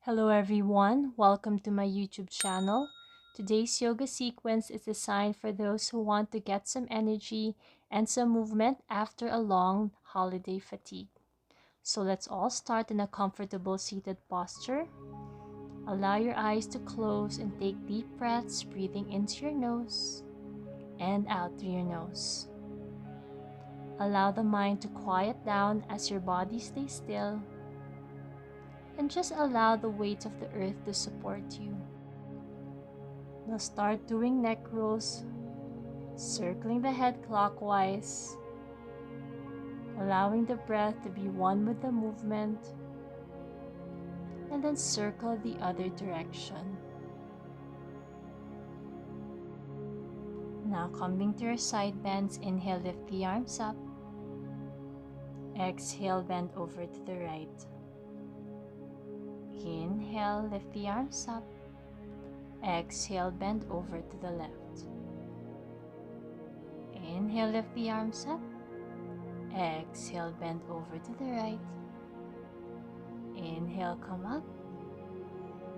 Hello everyone, welcome to my YouTube channel. Today's yoga sequence is designed for those who want to get some energy and some movement after a long holiday fatigue. So let's all start in a comfortable seated posture. Allow your eyes to close and take deep breaths, breathing into your nose and out through your nose. Allow the mind to quiet down as your body stays still, and just allow the weight of the earth to support you. Now start doing neck rolls, circling the head clockwise, allowing the breath to be one with the movement, and then circle the other direction. Now coming to your side bends, inhale, lift the arms up. Exhale, bend over to the right. Inhale, lift the arms up. Exhale, bend over to the left. Inhale, lift the arms up. Exhale, bend over to the right. Inhale, come up.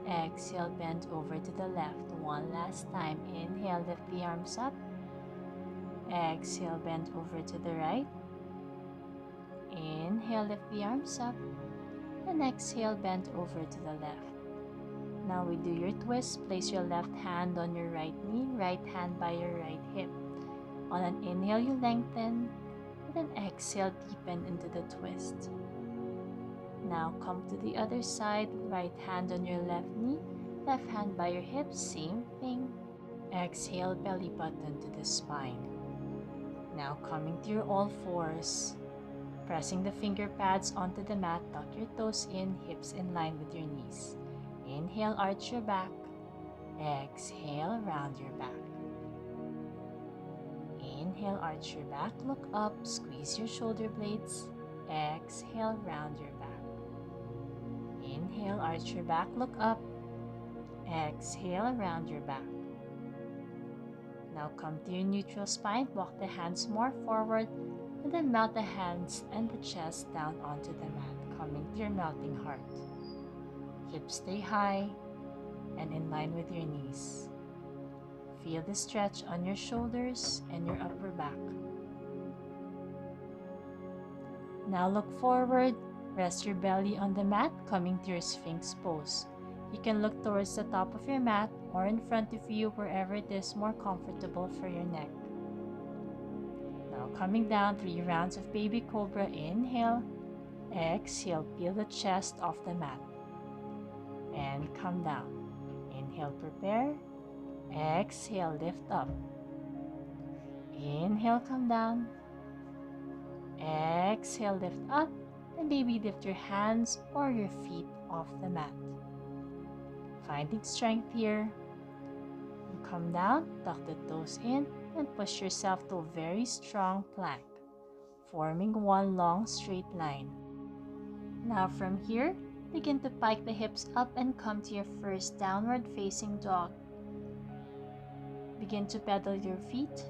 Exhale, bend over to the left. One last time. Inhale, lift the arms up. Exhale, bend over to the right. Inhale, lift the arms up. And exhale, bend over to the left. Now we do your twist. Place your left hand on your right knee, right hand by your right hip. On an inhale, you lengthen, and then exhale, deepen into the twist. Now come to the other side, right hand on your left knee, left hand by your hip, same thing. Exhale, belly button to the spine. Now coming to your all fours, pressing the finger pads onto the mat, tuck your toes in, hips in line with your knees. Inhale, arch your back. Exhale, round your back. Inhale, arch your back, look up, squeeze your shoulder blades. Exhale, round your back. Inhale, arch your back, look up. Exhale, round your back. Now come to your neutral spine, walk the hands more forward, and then melt the hands and the chest down onto the mat, coming to your melting heart. Hips stay high and in line with your knees. Feel the stretch on your shoulders and your upper back. Now look forward, rest your belly on the mat, coming to your Sphinx Pose. You can look towards the top of your mat or in front of you, wherever it is more comfortable for your neck. Now coming down, 3 rounds of baby cobra. Inhale, exhale, peel the chest off the mat. And come down. Inhale, prepare. Exhale, lift up. Inhale, come down. Exhale, lift up. And baby, lift your hands or your feet off the mat. Finding strength here. You come down, tuck the toes in, and push yourself to a very strong plank, forming one long straight line. Now from here, begin to pike the hips up and come to your first downward facing dog. Begin to pedal your feet,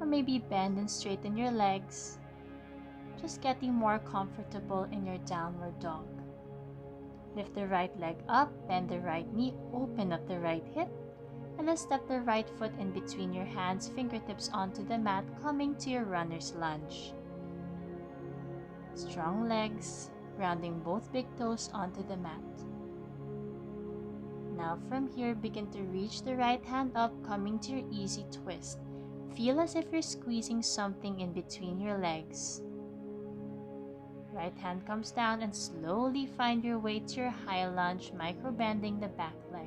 or maybe bend and straighten your legs, just getting more comfortable in your downward dog. Lift the right leg up, bend the right knee, open up the right hip, and then step the right foot in between your hands, fingertips onto the mat, coming to your runner's lunge. Strong legs, grounding both big toes onto the mat. Now from here, begin to reach the right hand up, coming to your easy twist. Feel as if you're squeezing something in between your legs. Right hand comes down and slowly find your way to your high lunge, micro bending the back leg.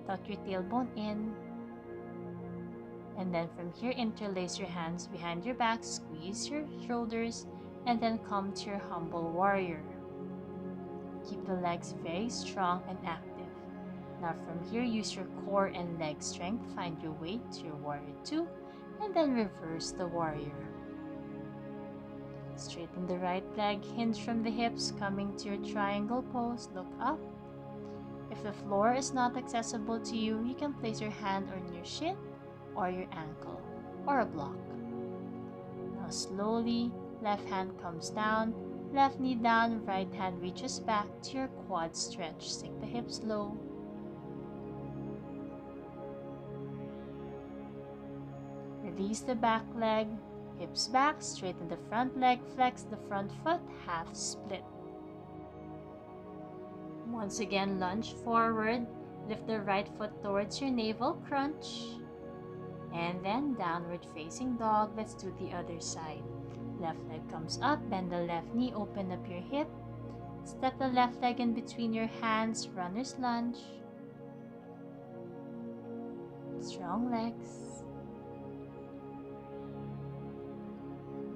Tuck your tailbone in. And then from here, interlace your hands behind your back, squeeze your shoulders, and then come to your humble warrior. Keep the legs very strong and active. Now from here, use your core and leg strength. Find your way to your warrior 2, and then reverse the warrior. Straighten the right leg, hinge from the hips, coming to your triangle pose. Look up. If the floor is not accessible to you, you can place your hand on your shin or your ankle or a block. Now slowly, left hand comes down, Left knee down, right hand reaches back to your quad stretch. Sink the hips low. Release the back leg, hips back, straighten the front leg, flex the front foot, half split. Once again, lunge forward, lift the right foot towards your navel, crunch, and then downward facing dog. Let's do the other side. Left leg comes up, bend the left knee, open up your hip, step the left leg in between your hands, runner's lunge. Strong legs.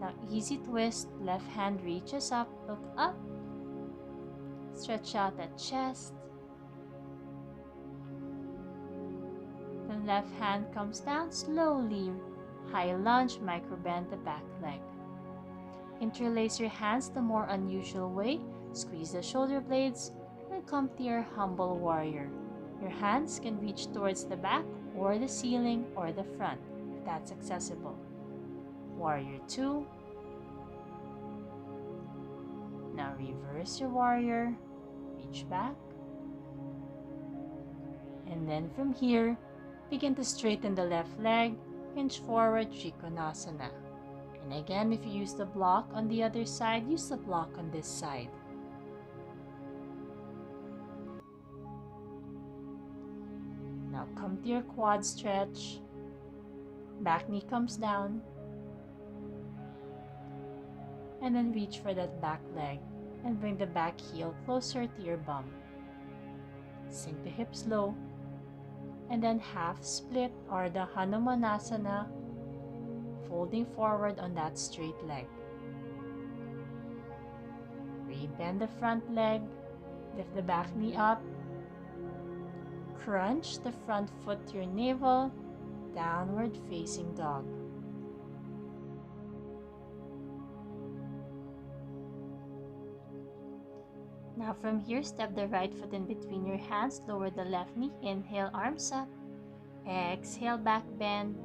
Now easy twist, left hand reaches up, look up, stretch out that chest. The left hand comes down slowly, high lunge, micro bend the back leg. Interlace your hands the more unusual way, squeeze the shoulder blades, and come to your humble warrior. Your hands can reach towards the back or the ceiling or the front, if that's accessible. Warrior 2. Now reverse your warrior, reach back. And then from here, begin to straighten the left leg, hinge forward, Trikonasana. And again, if you use the block on the other side, use the block on this side. Now come to your quad stretch. Back knee comes down. And then reach for that back leg and bring the back heel closer to your bum. Sink the hips low. And then half split or the Hanumanasana, folding forward on that straight leg. Rebend the front leg, lift the back knee up, crunch the front foot to your navel, downward facing dog. Now from here, step the right foot in between your hands, lower the left knee, inhale, arms up, exhale, back bend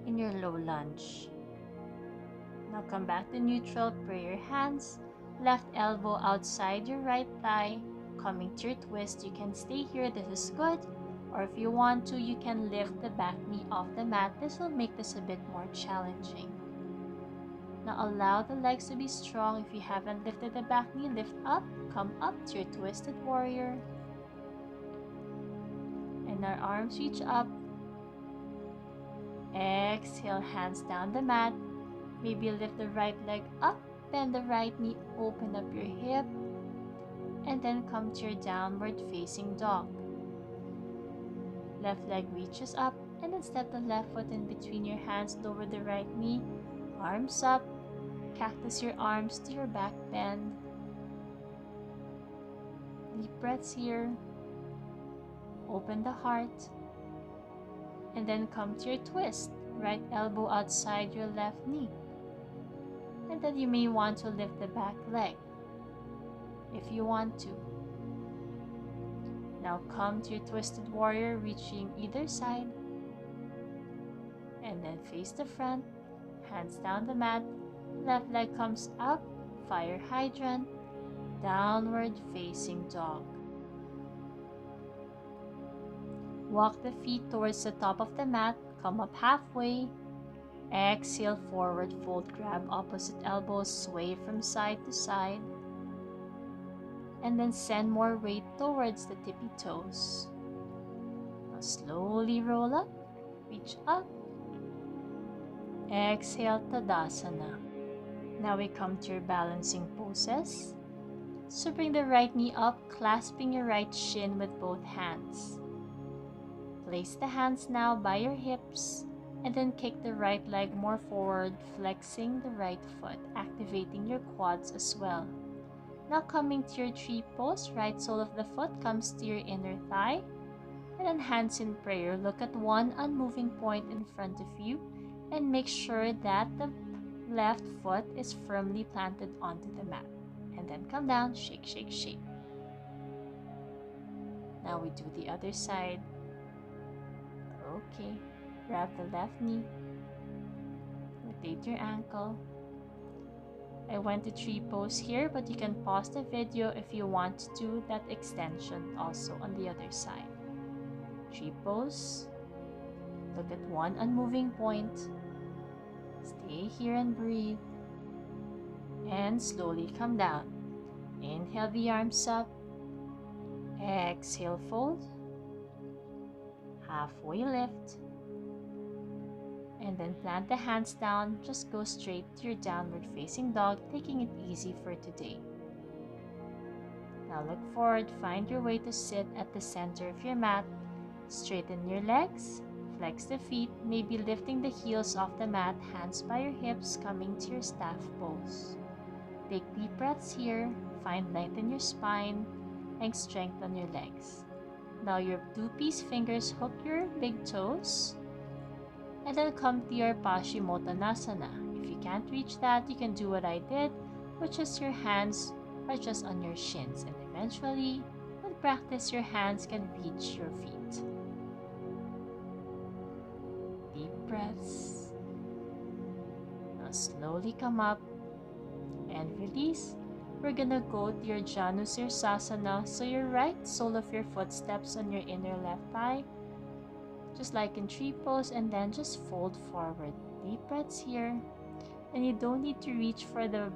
in your low lunge. Now come back to neutral, pray your hands, left elbow outside your right thigh, coming to your twist. You can stay here, this is good, or if you want to, you can lift the back knee off the mat. This will make this a bit more challenging. Now allow the legs to be strong. If you haven't lifted the back knee, lift up, come up to your twisted warrior. And our arms reach up. Exhale, hands down the mat. Maybe lift the right leg up, bend the right knee, open up your hip, and then come to your downward facing dog. Left leg reaches up, and then step the left foot in between your hands, lower the right knee, arms up, cactus your arms to your back bend. Deep breaths here. Open the heart. And then come to your twist. Right elbow outside your left knee. And then you may want to lift the back leg if you want to. Now come to your twisted warrior, reaching either side. And then face the front, hands down the mat. Left leg comes up, fire hydrant, downward facing dog. Walk the feet towards the top of the mat, come up halfway. Exhale, forward fold, grab opposite elbows, sway from side to side. And then send more weight towards the tippy toes. Now slowly roll up, reach up. Exhale, Tadasana. Now we come to your balancing poses. So bring the right knee up, clasping your right shin with both hands. Place the hands now by your hips, and then kick the right leg more forward, flexing the right foot, activating your quads as well. Now coming to your tree pose, right sole of the foot comes to your inner thigh, and then hands in prayer. Look at one unmoving point in front of you, and make sure that the left foot is firmly planted onto the mat. And then come down, shake, shake, shake. Now we do the other side. Okay, grab the left knee, rotate your ankle, I went to tree pose here, but you can pause the video if you want to do that extension also on the other side. Tree pose. Look at one unmoving point. Stay here and breathe. And slowly come down. Inhale the arms up. Exhale, fold. Halfway lift. And then plant the hands down. Just go straight to your downward facing dog, taking it easy for today. Now look forward, find your way to sit at the center of your mat. Straighten your legs, flex the feet, maybe lifting the heels off the mat, hands by your hips, coming to your staff pose. Take deep breaths here, find length in your spine, and strength on your legs. Now your two-piece fingers hook your big toes, and then come to your Paschimottanasana. If you can't reach that, you can do what I did, which is your hands are just on your shins, and eventually, with practice, your hands can reach your feet. Deep breaths. Now slowly come up and release. We're gonna go to your Janusirsasana, so your right sole of your foot steps on your inner left thigh, just like in tree pose, and then just fold forward. Deep breaths here, and you don't need to reach for the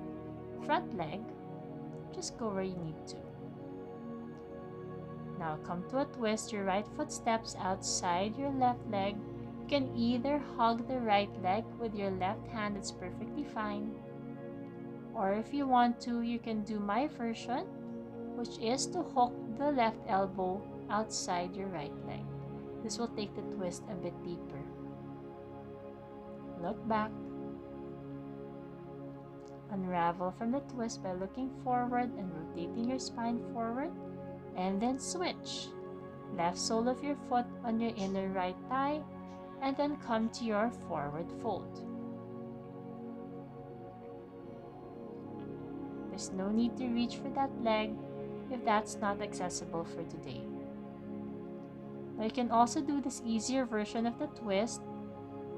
front leg, just go where you need to. Now come to a twist. Your right foot steps outside your left leg. You can either hug the right leg with your left hand, it's perfectly fine, or if you want to, you can do my version, which is to hook the left elbow outside your right leg. This will take the twist a bit deeper. Look back. Unravel from the twist by looking forward and rotating your spine forward, and then switch. Left sole of your foot on your inner right thigh, and then come to your forward fold. There's no need to reach for that leg if that's not accessible for today. Now you can also do this easier version of the twist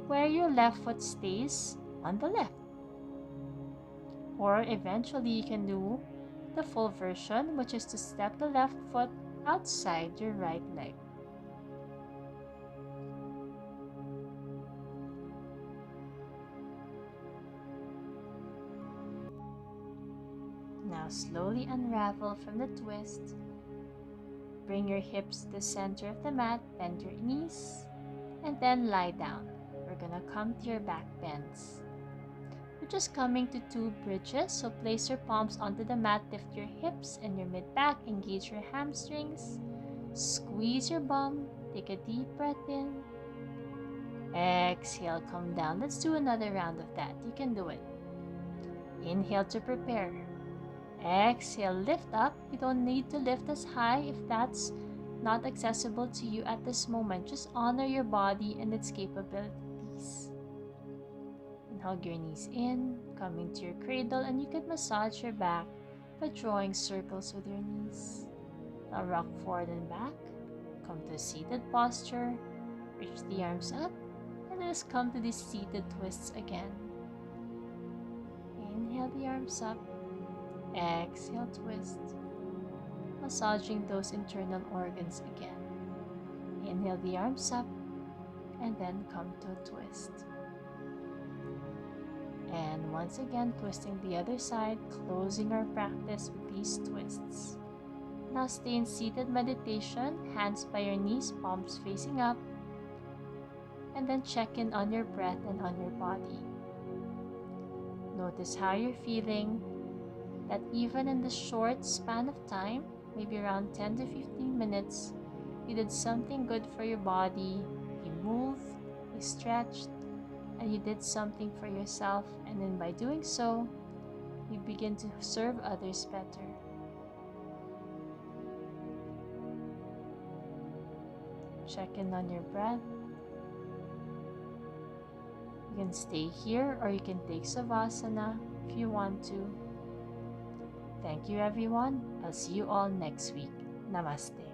where your left foot stays on the left. Or eventually you can do the full version, which is to step the left foot outside your right leg. Now slowly unravel from the twist. Bring your hips to the center of the mat, bend your knees, and then lie down. We're gonna come to your back bends. We're just coming to two bridges, so place your palms onto the mat, lift your hips and your mid-back, engage your hamstrings, squeeze your bum, take a deep breath in, exhale, come down. Let's do another round of that. You can do it. Inhale to prepare. Exhale, lift up. You don't need to lift as high if that's not accessible to you at this moment. Just honor your body and its capabilities. And hug your knees in, coming to your cradle, and you can massage your back by drawing circles with your knees. Now rock forward and back. Come to a seated posture. Reach the arms up, and just come to these seated twists again. Inhale the arms up. Exhale, twist. Massaging those internal organs again. Inhale the arms up, and then come to a twist. And once again, twisting the other side, closing our practice with these twists. Now stay in seated meditation, hands by your knees, palms facing up, and then check in on your breath and on your body. Notice how you're feeling, that even in the short span of time, maybe around 10 to 15 minutes, you did something good for your body. You moved, you stretched, and you did something for yourself, and then by doing so, you begin to serve others better. Check in on your breath. You can stay here or you can take Savasana if you want to. Thank you everyone. I'll see you all next week. Namaste.